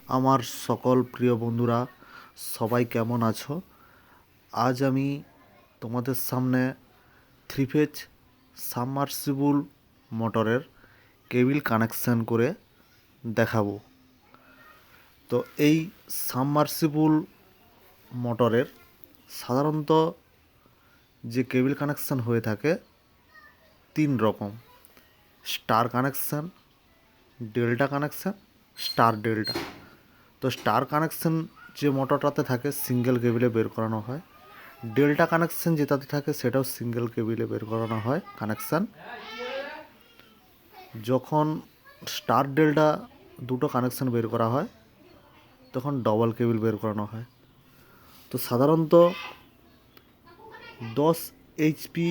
আমার সকল প্রিয় বন্ধুরা সবাই কেমন আছো? আজ আমি তোমাদের সামনে থ্রি ফেজ সাবমার্সিবল মোটরের কেবিল কানেকশন করে দেখাবো। তো এই সাবমার্সিবল মোটরের সাধারণত যে কেবিল কানেকশন হয়ে থাকে তিন রকম: star connection, delta connection, star delta. তো স্টার কানেকশন যে মোটরটাতে থাকে সিঙ্গেল কেবিলে বের করানো হয়, ডেল্টা কানেকশন যেটাতে থাকে সেটাও সিঙ্গেল কেবিলে বের করানো হয় কানেকশান। যখন স্টার ডেল্টা দুটো কানেকশান বের করা হয় তখন ডবল কেবিল বের করানো হয়। তো সাধারণত 10 এইচপি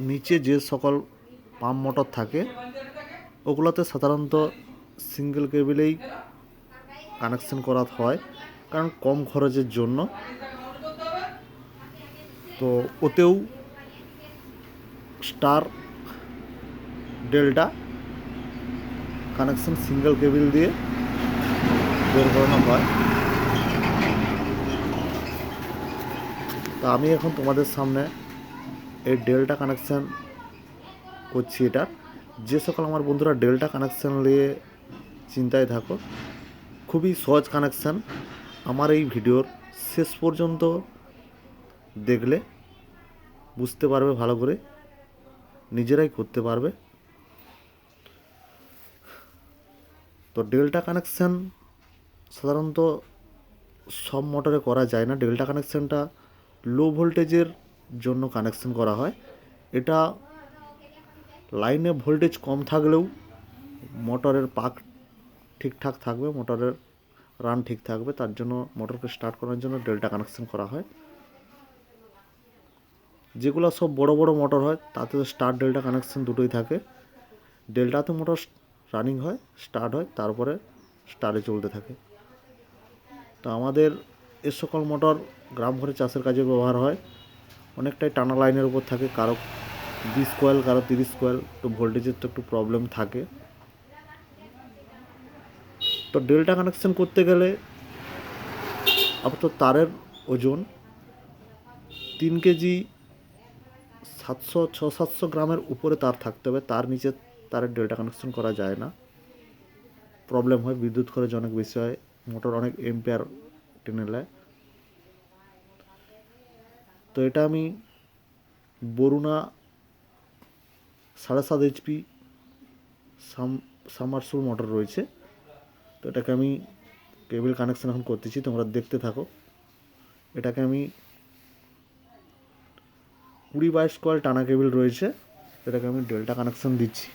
নিচে যে সকল পাম্প মোটর থাকে ওগুলোতে সাধারণত সিঙ্গেল কেবিলেই কানেকশন করা হয়, কারণ কম খরচের জন্য। তো ওতেও star delta connection single cable দিয়ে বের করানো হয়। তো আমি এখন তোমাদের সামনে এই ডেল্টা কানেকশান করছি। এটা যে সকল আমার বন্ধুরা ডেল্টা কানেকশান নিয়ে চিন্তায় থাকো, খুবই সহজ কানেকশান। আমার এই ভিডিওর শেষ পর্যন্ত দেখলে বুঝতে পারবে, ভালো করে নিজেরাই করতে পারবে। তো ডেল্টা কানেকশান সাধারণত সব মোটরে করা যায় না। ডেল্টা কানেকশানটা লো ভোল্টেজের জন্য কানেকশন করা হয়। এটা লাইনে ভোল্টেজ কম থাকলেও মোটরের পাক ঠিকঠাক থাকবে, মোটরের রান ঠিক থাকবে, তার জন্য মোটরকে স্টার্ট করার জন্য ডেল্টা কানেকশন করা হয়। যেগুলো সব বড় বড় মোটর হয় তাতে স্টার ডেল্টা কানেকশন দুটোই থাকে। ডেল্টাতে মোটর রানিং হয়, স্টার্ট হয়, তারপরে স্টারে চলতে থাকে। তো আমাদের এ সকল মোটর গ্রাম ঘরে চাষের কাজে ব্যবহার হয়। অনেকটাই টানা লাইনের উপর থাকে, কারো 20 কয়েল, কারো 30 কয়েল। তো ভোল্টেজের তো একটু প্রবলেম থাকে। তো ডেল্টা কানেকশন করতে গেলে আপাতত তারের ওজন 3 কেজি 700 গ্রামের উপরে তার থাকতে হবে। তার নিচে তারের ডেল্টা কানেকশন করা যায় না, প্রবলেম হয়, বিদ্যুৎ খরচ অনেক বেশি হয়, মোটর অনেক এম্পিয়ার টেনে নেয়। তো এটা আমি বরুণা 7.5 এইচপি সাবমার্সিবল মোটর রয়েছে। তো এটাকে আমি কেবল কানেকশন এখন করতেছি, তোমরা দেখতে থাকো। এটাকে আমি 20-22 কয়েল টানা কেবল রয়েছে, এটাকে আমি ডেল্টা কানেকশন দিচ্ছি।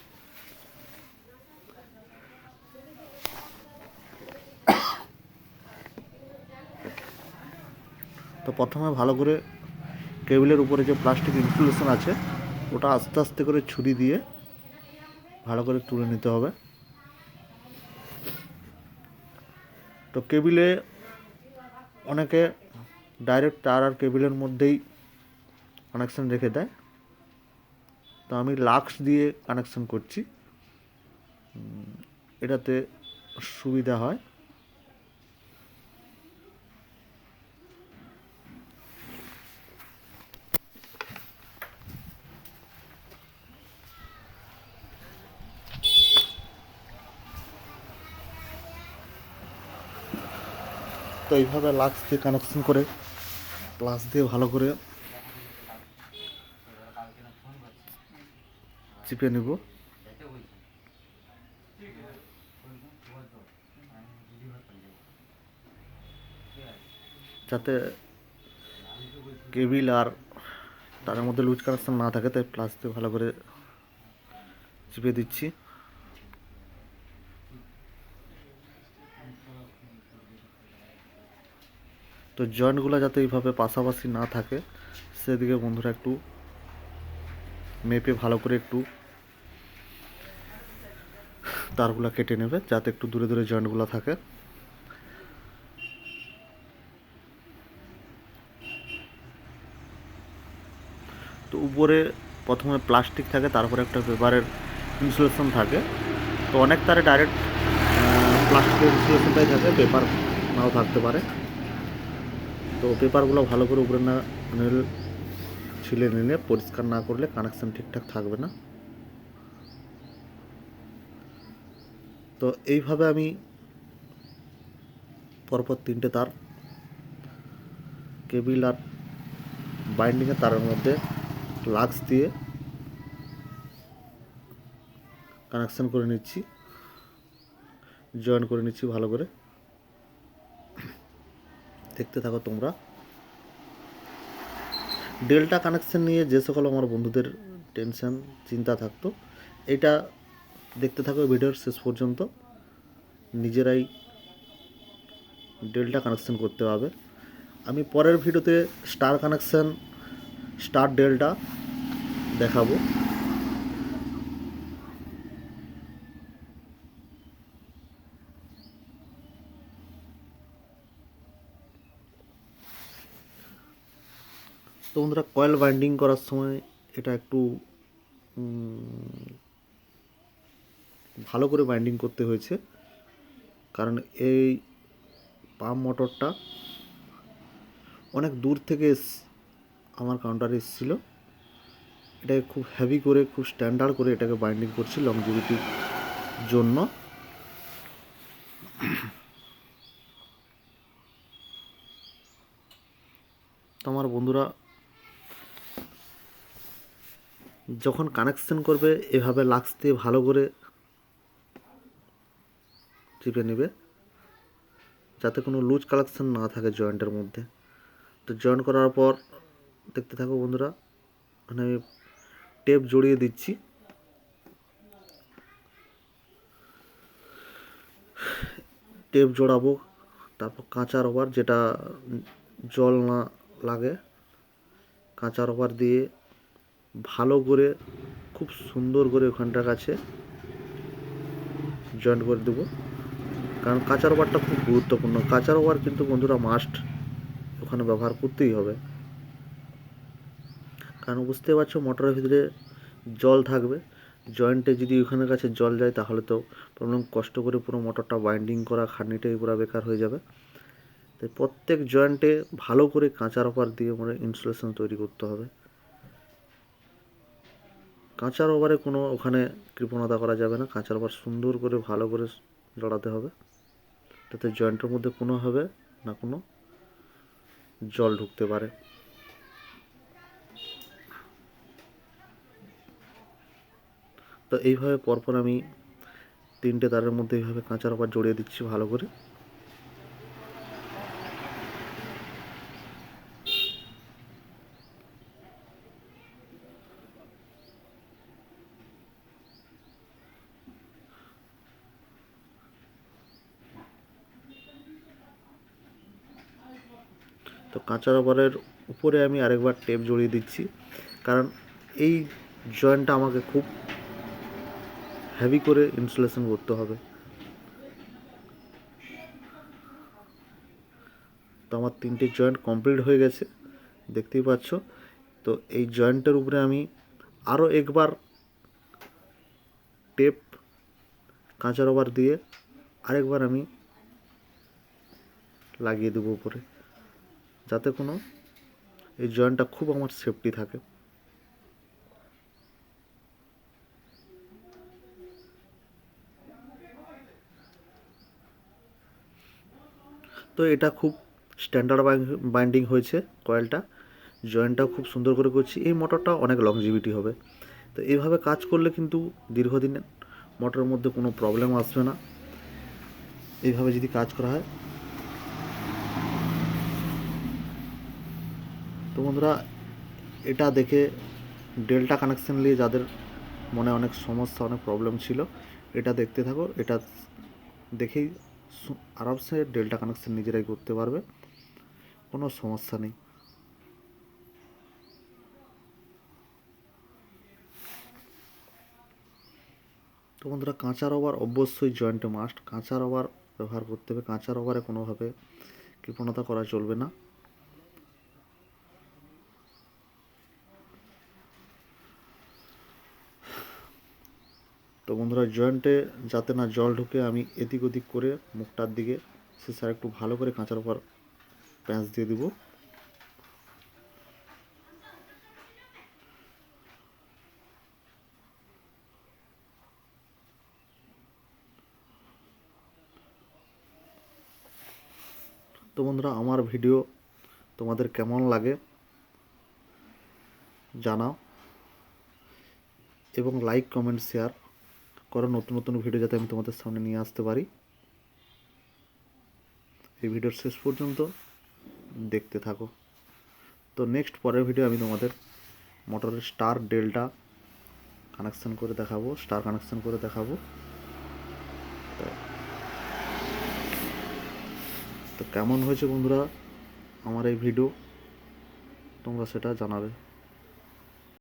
তো প্রথমে ভালো করে কেবলের উপরে যে প্লাস্টিক ইনসুলেশন আছে ওটা আস্তে আস্তে করে ছুরি দিয়ে ভালো করে তুলে নিতে হবে। তো কেবিলে অনেকে ডাইরেক্ট তার আর কেবিলের মধ্যেই কানেকশন রেখে দেয়। তো আমি লাক্স দিয়ে কানেকশন করছি, এটাতে সুবিধা হয়। তো এইভাবে লাক্স দিয়ে কানেকশন করে প্লাস দিয়ে ভালো করে চিপে নেব। যাতে কেবিল আর তার মধ্যে লুজ কানেকশন না থাকে, তাই প্লাস দিয়ে ভালো করে চিপে দিচ্ছি। তো জয়েন্টগুলো যাতে এইভাবে পাশাপাশি না থাকে সেদিকে বন্ধুরা একটু মেপে ভালো করে একটু তারগুলো কেটে নেবে, যাতে একটু দূরে দূরে জয়েন্টগুলো থাকে। তো উপরে প্রথমে প্লাস্টিক থাকে, তারপরে একটা পেপারের ইনসুলেশন থাকে। তো অনেক তারে ডাইরেক্ট প্লাস্টিকের ইনসুলেশনটাই থাকে, পেপার নাও থাকতে পারে। তো পেপারগুলো ভালো করে উপরে না ছিলে নিলে, পরিষ্কার না করলে কানেকশান ঠিকঠাক থাকবে না। তো এইভাবে আমি পরপর 3টে তার কেবিল আর বাইন্ডিংয়ের তারের মধ্যে লাক্স দিয়ে কানেকশান করে নিচ্ছি, জয়েন করে নিচ্ছি ভালো করে। দেখতে থাকো তোমরা। ডেল্টা কানেকশান নিয়ে যে সকল আমার বন্ধুদের টেনশান চিন্তা থাকতো, এটা দেখতে থাকো ভিডিওর শেষ পর্যন্ত। নিজেরাই ডেল্টা কানেকশান করতে হবে। আমি পরের ভিডিওতে স্টার কানেকশান, স্টার ডেল্টা দেখাবো। তো বন্ধুরা, কয়েল বাইন্ডিং করার সময় এটা একটু ভালো করে বাইন্ডিং করতে হয়েছে, কারণ এই পাম্প মোটরটা অনেক দূর থেকে আমার কাউন্টারে এসেছিলো। এটাকে খুব হেভি করে, খুব স্ট্যান্ডার্ড করে এটাকে বাইন্ডিং করছি লংজিভিটির জন্য। তো আমার বন্ধুরা যখন কানেকশন করবে, এভাবে লাক্স দিয়ে ভালো করে চিপে নেবে, যাতে কোনো লুজ কানেকশন না থাকে জয়েন্টের মধ্যে। তো জয়েন করার পর দেখতে থাকো বন্ধুরা, মানে আমি টেপ জড়িয়ে দিচ্ছি। টেপ জড়াবো, তারপর কাঁচা রবার, যেটা জল না লাগে, কাঁচা রবার দিয়ে ভালো করে খুব সুন্দর করে ওখানটার কাছে জয়েন্ট করে দেবো। কারণ কাঁচা রবারটা খুব গুরুত্বপূর্ণ। কাঁচা রবার কিন্তু বন্ধুরা মাস্ট ওখানে ব্যবহার করতেই হবে, কারণ বুঝতে পারছো মোটরের ভিতরে জল থাকবে। জয়েন্টে যদি ওখানের কাছে জল যায়, তাহলে তো প্রবলেম। কষ্ট করে পুরো মোটরটা বাইন্ডিং করা খাটনিটাই পুরো বেকার হয়ে যাবে। তাই প্রত্যেক জয়েন্টে ভালো করে কাঁচা রবার দিয়ে মানে ইনসুলেশন তৈরি করতে হবে। কাঁচা রবারে কোনো ওখানে কৃপণতা করা যাবে না। কাঁচা রবার সুন্দর করে ভালো করে জড়াতে হবে, যাতে জয়েন্টের মধ্যে কোনোভাবে না কোনো জল ঢুকতে পারে। তো এইভাবে পরপর আমি 3টে তারের মধ্যে এইভাবে কাঁচা রবার জড়িয়ে দিচ্ছি ভালো করে। তো কাঁচা রবারের উপরে আমি আরেকবার টেপ জড়িয়ে দিচ্ছি, কারণ এই জয়েন্টটা আমাকে খুব হেভি করে ইনসুলেশন করতে হবে। তো আমার 3টে জয়েন্ট কমপ্লিট হয়ে গেছে, দেখতেই পাচ্ছ। তো এই জয়েন্টের উপরে আমি আরও একবার টেপ কাঁচা রবার দিয়ে আরেকবার আমি লাগিয়ে দেবো উপরে, যাতে কোনো এই জয়েন্টটা খুব আমার সেফটি থাকে। তো এটা খুব স্ট্যান্ডার্ড বাইন্ডিং হয়েছে কয়েলটা, জয়েন্টটাও খুব সুন্দর করে করছি। এই মোটরটা অনেক লংজিভিটি হবে। তো এইভাবে কাজ করলে কিন্তু দীর্ঘদিন মোটরের মধ্যে কোনো প্রবলেম আসবে না, এইভাবে যদি কাজ করা হয়। তো বন্ধুরা, এটা দেখে ডেল্টা কানেকশান নিয়ে যাদের মনে অনেক সমস্যা, অনেক প্রবলেম ছিল, এটা দেখতে থাকো। এটা দেখেই আরামসে ডেল্টা কানেকশান নিজেরাই করতে পারবে, কোনো সমস্যা নেই। তো বন্ধুরা, কাঁচা রবার অবশ্যই জয়েন্টে মাস্ট। কাঁচা রবার ব্যবহার করতে হবে, কাঁচা রবারে কোনোভাবে কৃপণতা করা চলবে না। তো তো বন্ধুরা, জয়েন্টে যাতে না জল ঢুকে আমি এদিক ওদিক করে মুখটার দিকে সিসার একটু ভালো করে কাঁচার উপর প্যাঁচ দিয়ে দিব। তো বন্ধুরা, আমার ভিডিও তোমাদের কেমন লাগে জানাও, এবং লাইক কমেন্ট শেয়ার করো নতুন নতুন ভিডিও যাতে আমি তোমাদের সামনে নিয়ে আসতে পারি। এই ভিডিওর শেষ পর্যন্ত দেখতে থাকো। তো নেক্সট পরের ভিডিও আমি তোমাদের মোটরের স্টার ডেল্টা কানেকশান করে দেখাবো, স্টার কানেকশান করে দেখাবো। তো কেমন হয়েছে বন্ধুরা আমার এই ভিডিও, তোমরা সেটা জানাবে।